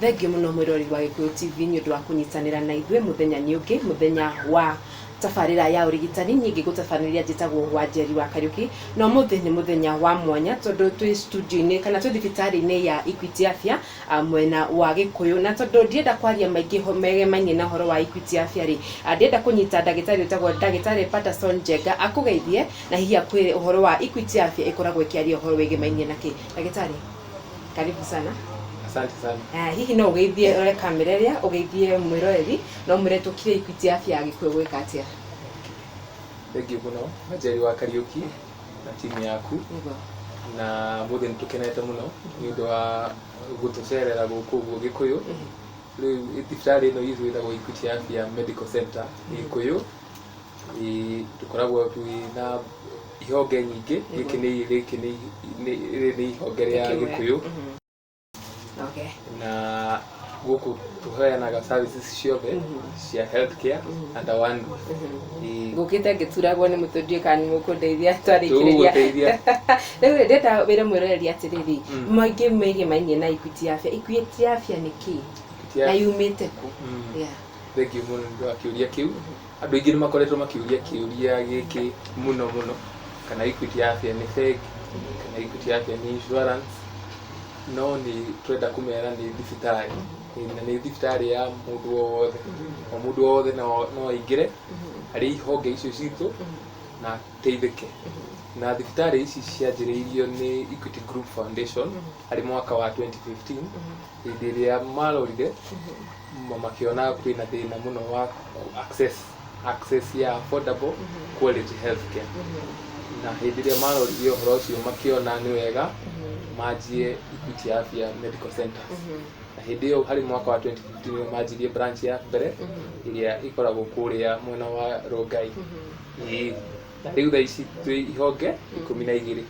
Thengio muno mwirori wa Gikuyu TV ni undu wa kunyitanira na ithwe muthenya ni ungi muthenya wa tafarira ya urigitani nyingi gutafaniria jitagwo Wanjeri wa Kariuki no muthenya ni muthenya wa mwanya tondu twi studio ni kana twi thibitari-ini ya Equity Afya mwena wa Gikuyu na tondu ndienda kwaria maingi homege manye na horo wa Equity Afya ri ndienda kunyita ndagitari utagwo ndagitari Patterson Njenga akugeithie na hihi akwire uhoro wa Equity Afya ikoragwo ikiaria uhoro wege manye na ki ndagitari karibu sana. Asante sana. Hihi no ugeithie ore kamera ria ugeithie mwiroreri no muretukire Equity Afya ya Gikuyu gwika atia. Thengio muno Wanjeri wa Kariuki na timu yaku na muthe nitukenete muno ni undu wa gutucerera guku guo Gikuyu riu thibitari ino ithu itagwo Equity Afya Medical Center Gikuyu tukoragwo twina ihonge nyingi giki ni ihonge ria Gikuyu. Okay. Na guku tuheanaga services ciothe cia healthcare under one. Ngukite ngituragwo ni mutundie kani mukundeithia twarikiria. Riu ndeta wira mwiroreri atiriri maingi mege manye na Equity Afya. Equity Afya ni ki na yumite ku. Thengio muno ndu akiuria kiu andu aingi ni makoretwo makiuria kiuria giki muno kana Equity Afya ni fake kana Equity Afya ni insurance. No ni twenda kumera ni thibitari na ni thibitari ya mundu wothe no ingire ari ihonge icio citu na teithike na thibitari ici cianjiriirio ni Equity Group Foundation ari mwaka wa 2015 hindi iria marorire makiona kwina thina muno wa access ya affordable quality healthcare na hindi iria marorire uhoro ucio makiona ni wega majie Equity Afya Medical Center. Na hindi iyo hari mwaka wa 2015 majirie branch ya mbere iria ikoragwo kuria mwena wa Rongai. Na riu tha ici twi ihonge 12.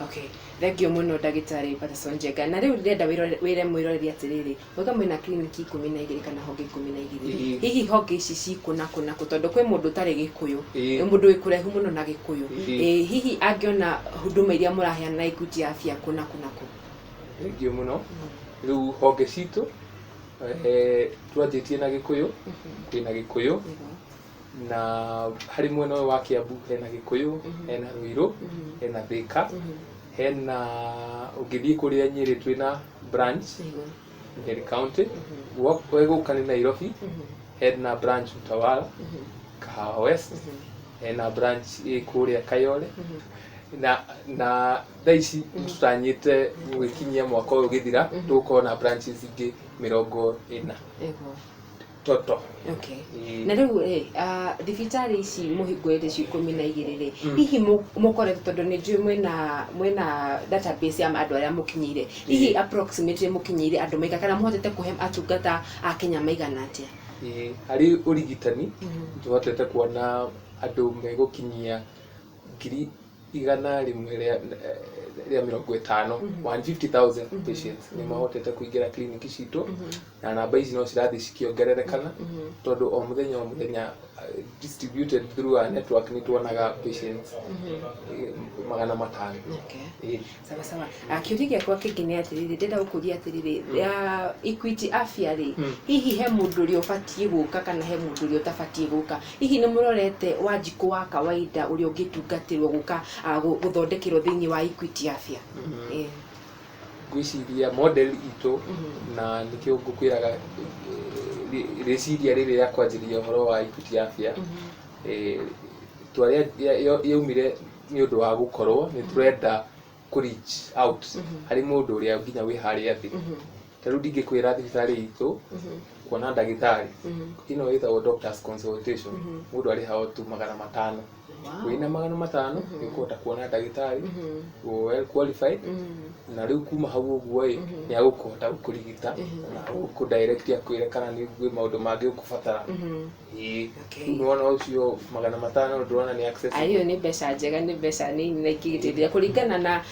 Okay. Thengio muno ndagitari Patterson Njenga na riu ndenda wire mwiroreri atiriri wega mwina kliniki 12 kana honge 12 hihi honge ici cikuna tondu kwi mundu tari Gikuyu ni mundu wikurehu muno na Gikuyu hihi angiona huduma iria muraheana na Equity Afya kuna ku thengio muno riu honge citu twanjitie na Gikuyu kwina Gikuyu na hari mwena wa Kiambu hena Gikuyu hena Ruiru hena Thika hena ugithii kuria Nyeri twina branch Nyeri County wego kani Nairobi hena branch Utawala Kahawa West hena branch kuria Kayole na thaici tutanyite gwikinyia mwaka uyu githira tukona branches ingi 40 toto. Okay. Na riu thibitari ici muhingurite ci 12 ri hihi mukoretwo tondu ni njui mwena database ya andu aria mukinyire hihi approximately mukinyire andu maiga kana muhotete kuhe atungata a Kenya maigana atia? Hari urigitani tuhotete kuona andu megukinyia 150,000 150,000 patients ni mahotete kuingira kliniki citu na namba ici no cirathi cikiongererekana tondu o muthenya distributed through a network ni tuonaga patients 500. Okay. Sawa. Akiuria kwa kingine atiriri ndenda gukuria atiriri Equity Afya ri hihi he mundu uri ubatie guka kana he mundu uri utabatie guka hihi ni murorete Wanjiku wa kawaida uri ungitungatirwo guka guthondekirwo thiini wa Equity Afya? Gwiciria model itu na nikio ngukwiraga reciria riri ya kwanjiria uhoro wa Equity Afya twaria yaumire ni undu wa gukorwo ni turenda ku reach out hari mundu uria nginya wi hari athi taru ndingikwira thibitari itu kuona ndagitari ino itagwo doctors consultation mundu ari hao tu 500 wina 500 ukota kuona ndagitari well qualified na riu kuma hau uguo ni agukota kurigita na ku direct ya kwira kana ni gwe maundu mangi ukubatara unaona ucio 500 ndurona ni access ayo ni mbeca njega ni mbeca ni ikigitithia kuringana na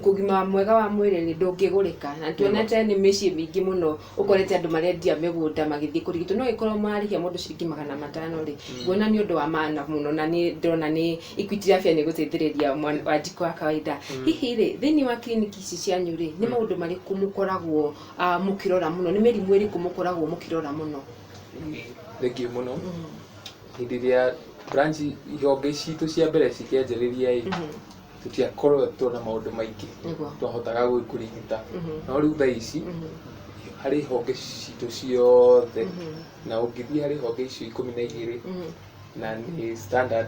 kugima mwega wa mwiri ndungigurika na tuonete ni micii mingi muno ukorete andu marendia migunda magithii kurigitwo no ikorwo marihia mundu ciringi 500 ri ngona ni undu wa maana muno na ni ni ndona ni Equity Afya ni guteithĩrĩria wanjiko wa kawaida. Hihi ri thĩinĩ wa kliniki ici cianyu ri ni maũndũ marĩkũ mũkoragwo mũkĩrora mũno, ni mĩrimũ ĩrĩkũ mũkoragwo mũkĩrora mũno? Thengiũ mũno. Hĩndĩ ĩrĩa branch ihonge citũ cia mbere cikĩanjĩrĩria tũtiakorwo tuona maũndũ maingĩ twahotaga kũrigita, no rĩu thaa ici harĩ honge citũ ciothe na ũngĩthiĩ harĩ honge icio 12 na ni standard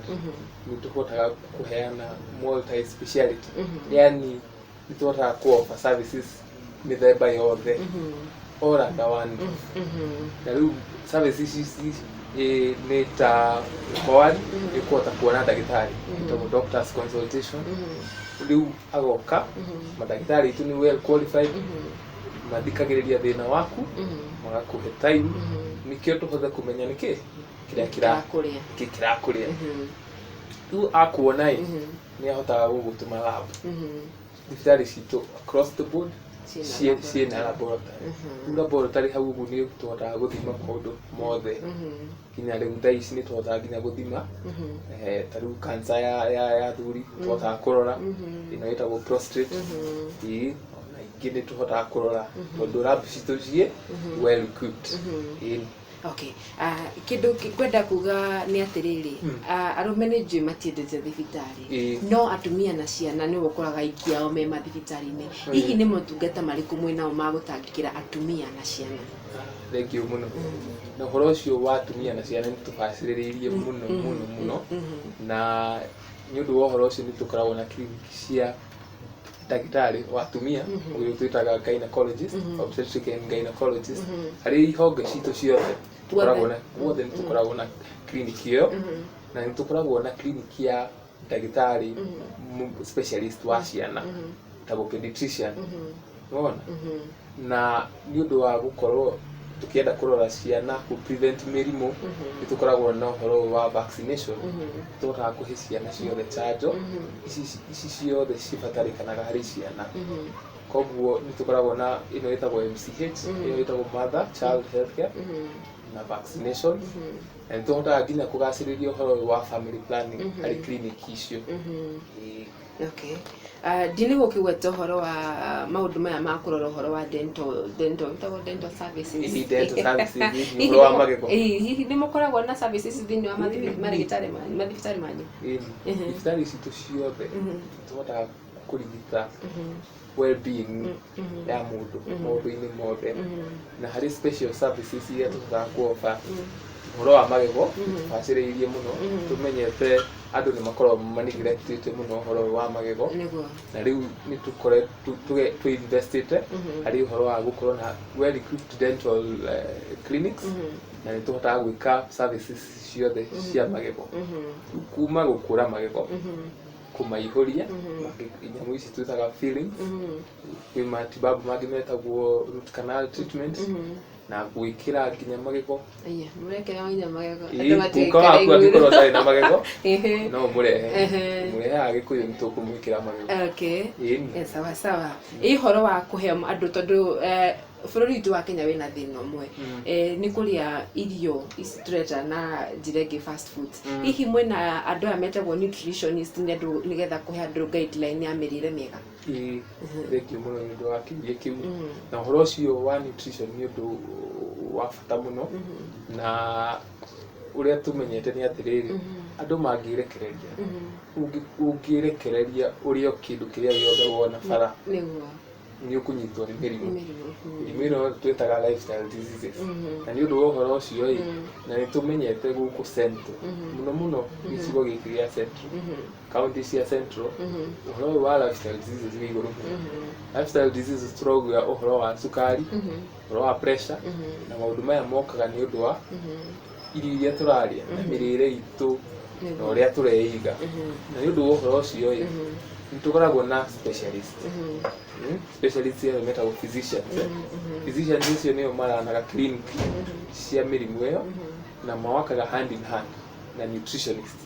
nĩ tũhotaga kũheana multi speciality, yani nĩ tũhotaga kũ-offer services mĩthemba yothe all under one. Na rĩu services ici nĩ ta mwari nĩ kũhota kuona ndagĩtarĩ, ta doctor's consultation. Rĩu agoka mandagĩtarĩ aitũ nĩ well qualified, mathikagĩrĩria thĩna waku, magakũhe time, nĩkĩo tũhothe kũmenya nĩkĩ kĩrĩa kĩrakũrĩa. Rĩu akuona nĩ ahotaga gũgũtũma lab. Thibitarĩ citũ across the board ciĩna laboratory. Laboratory hau ũguo nĩ tũhotaga gũthima maũndũ mothe. Nginya rĩu thaa ici nĩ tũhotaga nginya gũthima ta rĩu cancer ya thuri tũhotaga kũrora, ĩno ĩtagwo prostate, na ingĩ nĩ tũhotaga kũrora tondũ lab citũ ciĩ well equipped. Okay. Kĩndũ kwenda kuga nĩ atĩrĩrĩ, arũme nĩ njũĩ matiendete thibitarĩ, no atumia na ciana nĩ ũkoraga aingĩ ao me mathibitarĩ-inĩ. Hihi nĩ motungata marĩkũ mwĩnao ma gũtangĩkĩra atumia na ciana? Thengiũ mũno. Na ũhoro ũcio wa atumia na ciana nĩ tũbacĩrĩrĩirie mũno, na nĩ ũndũ wa ũhoro ũcio nĩ tũkoragwo na kiriniki cia ndagĩtarĩ wa atumia ũrĩa twĩtaga gynecologist, obstetric and gynecologist. Harĩ ihonge citũ ciothe wothe nĩ tũkoragwo na kiriniki ĩyo, na nĩ tũkoragwo na kiriniki ya ndagĩtarĩ specialist wa ciana ta pediatrician. Na nĩ ũndũ wa gũkorwo tukienda kũrora ciana ku prevent mĩrimũ, nĩ tũkoragwo na ũhoro wa vaccination, tũhotaga kũhe ciana ciothe chanjo ici ciothe cibatarĩkanaga harĩ ciana. Koguo nĩ tũkoragwo na ĩno ĩtagwo MCH, ĩyo ĩtagwo Mother Child Health Care na vaccination, na nĩ tũhotaga nginya kũgacĩrĩria ũhoro wa family planning harĩ kliniki icio. Okay. Ndini gũkĩgweta ũhoro wa maũndũ maya ma kũrora ũhoro wa dental services. Dental services ni ũhoro wa magego. Hihi nĩ mũkoragwo na services thĩinĩ wa mathibitarĩ manyu? Thibitarĩ citũ ciothe tũhotaga kũrigita well-being ya mũndũ maũndũ-inĩ mothe, na harĩ special services iria tũhotaga kũ-offer ũhoro wa magego tũbacĩrĩirie mũno. Tũmenyete andũ nĩ makoragwo maniglectĩte mũno ũhoro wa magego, na rĩu nĩ tũinvestĩte harĩ ũhoro wa gũkorwo na well equipped dental clinics, na nĩ tũhotaga gwĩka services ciothe cia magego, kuma gũkũra magego, kũmaihũria, nyamũ ici twĩtaga fillings, kwĩ matibabu mangĩ metagwo root canal treatment, na gwĩkĩra nginya magego. Mũrekera nginya magego. Angĩkorwo ũtarĩ na magego no mũrehaga Gĩkũyũ nĩ tũkũmwĩkĩra magego. Okay. Sawa sawa. Ũhoro wa kũhe andũ tondũ bũrũri witũ wa Kenya wĩna thĩna ũmwe, nĩ kũrĩa irio ici tũreta na njĩra ĩngĩ fast foods. Hihi mwĩna andũ aya metagwo nutritionist nĩgetha kũhe andũ guideline ya mĩrĩre mĩega? Thengiũ mũno nĩ ũndũ wa kĩũria kĩu, na ũhoro ũcio wa nutrition nĩ ũndũ wa bata mũno, na ũrĩa tũmenyete nĩ atĩrĩrĩ, andũ mangĩrekereria, ũngĩrekereria ũrĩa kĩndũ kĩrĩa gĩothe wona bara nĩ ũkũnyitwo nĩ mĩrimũ. Mĩrimũ ĩno twĩtaga lifestyle diseases, na nĩ ũndũ wa ũhoro ũcio na nĩ tũmenyete gũkũ Central mũno gĩcigo gĩkĩ gĩa Central, kaunti cia Central, ũhoro wa lifestyle diseases wĩ igũrũ mũno. Lifestyle diseases tũrauga ũhoro wa cukari, ũhoro wa pressure, na maũndũ maya mokaga nĩ ũndũ wa irio iria tũrarĩa na mĩrĩre itũ na ũrĩa tũreiga. Na nĩ ũndũ wa ũhoro ũcio nĩ tũkoragwo na specialist. Specialist ĩyo metagwo physicians. Physicians icio nĩo maranaga clinic cia mĩrimũ ĩyo na mawakaga hand in hand na nutritionist.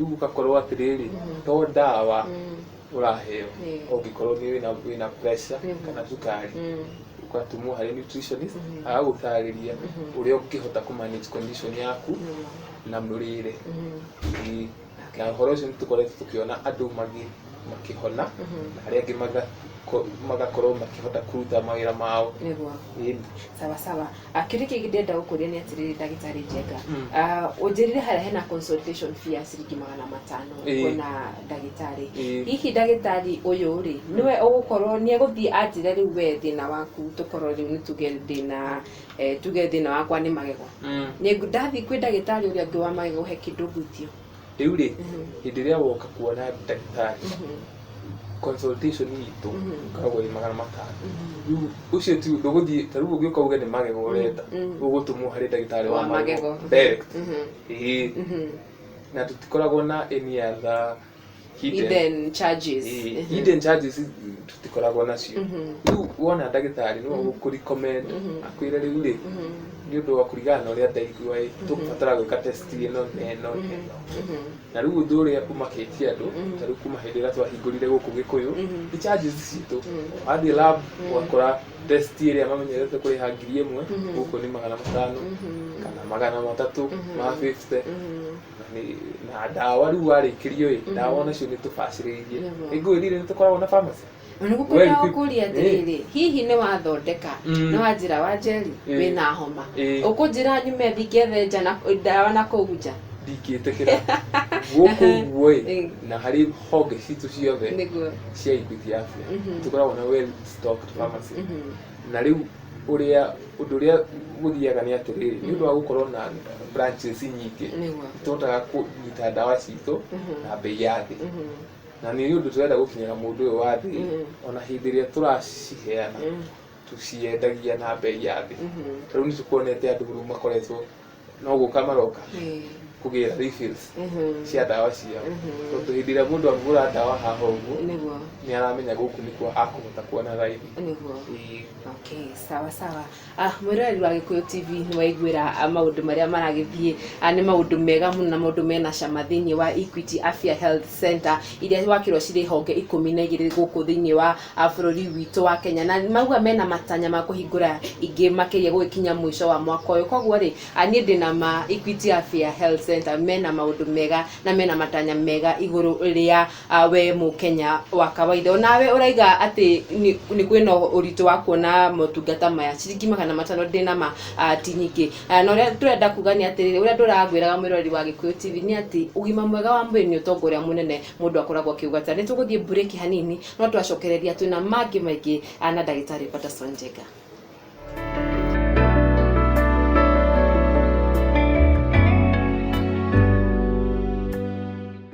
Rĩu ũgakorwo atĩrĩrĩ, to ndawa ũraheo ũngĩkorwo wĩna pressure kana cukari, ũgatũmwo harĩ nutritionist agagũtarĩria ũrĩa ũngĩhota kũ manage condition yaku na mũrĩre. na horo ucio nitukoretwo tukiona andu makihona na aria angi magakorwo makihota kuruta mawira mao niguo sawa sawa. Kiri kingi ndenda gukuria ni atiriri ndagitari Njenga, unjirire haria hena consultation fee ya ciringi 500 kuona ndagitari. Hihi ndagitari uyu ri niwe ugukorwo ni eguthii atire riu we thina waku tukorwo riu ni tuge thina wakwa ni magego, ni ndathi kwi ndagitari uria ngi wa magego he kindu ngwitio riu ri hindi ria woka kuona ndagitari consultation itu kagwo ni 500. Riu ucio tu nduguthii taru ugioka uge ni magego ureta ugutumwo hari ndagitari wa magego direct. Na tutikoragwo na any other hidden charges. Hidden charges tutikoragwo nacio. Riu wona ndagitari no gukurecommend akwire riu ri ni undu wa kurigana uria ndaigua tukubatara gwika test ino na riu undu uria umakitie andu taru kuma hindi ria twahingurire guku Gikuyu ni charges citu athi lab wakora test iria mamenyerete kuriha 1,000 guku ni 500 kana 300 ma 50 na dawa riu warikirio dawa nacio ni tubaciririe ingwirire ni tukoragwo na pharmacy. Nigukwenda gukuria atiriri hihi ni wathondeka ni wanjira wa jeli wina homa ukunjira nyume thigethe na dawa na kuguja ndikitekera guku guoi na hari honge citu ciothe niguo cia Equity Afya tukoragwo na well stocked pharmacy. Na riu uria undu uria guthiaga ni atiriri ni undu wa gukorwo na branches nyingi tutotaga kunyita dawa citu na bei ya thi na ni undu turenda gukinyira mundu uyu wa thi ona hindi ria turaciheana tuciendagia na bei ya thi. Riu ni tukuonete andu riu makoretwo no guka maroka kugira refills cia dawa ciao tondu hindi ria mundu agura dawa haha uguo ni aramenya guku ni kwa akuhota kuona raithi niguo. Okay, sawa sawa. Mwirori wa Gikuyu TV ni waiguira maundu maria maragithie ni maundu mega muno na maundu mena cama thiini wa Equity Afya Health Center iria wakirwo ciri honge 12 guku thiini wa bururi witu wa Kenya, na mauga mena matanya ma kuhingura ingi makiria gukinya mwisho wa mwaka uyu. Koguo ri ani ndina ma Equity Afya Health Center mena maundu mega na mena matanya mega iguru ria we mu Kenya wa kawaida. Nawe uraiga ati ni kwina uritu wa kuona motungata maya ciringi 500 ndina ma tinyiki na uria turenda kuga ni atiriri uria nduragwiraga mwirori wa Gikuyu TV ni ati ugima mwega wa mwiri ni utongoria munene mundu akoragwo akiugata. Ni tuguthie break hanini no twacokereria twina mangi maingi na ndagitari Patterson Njenga.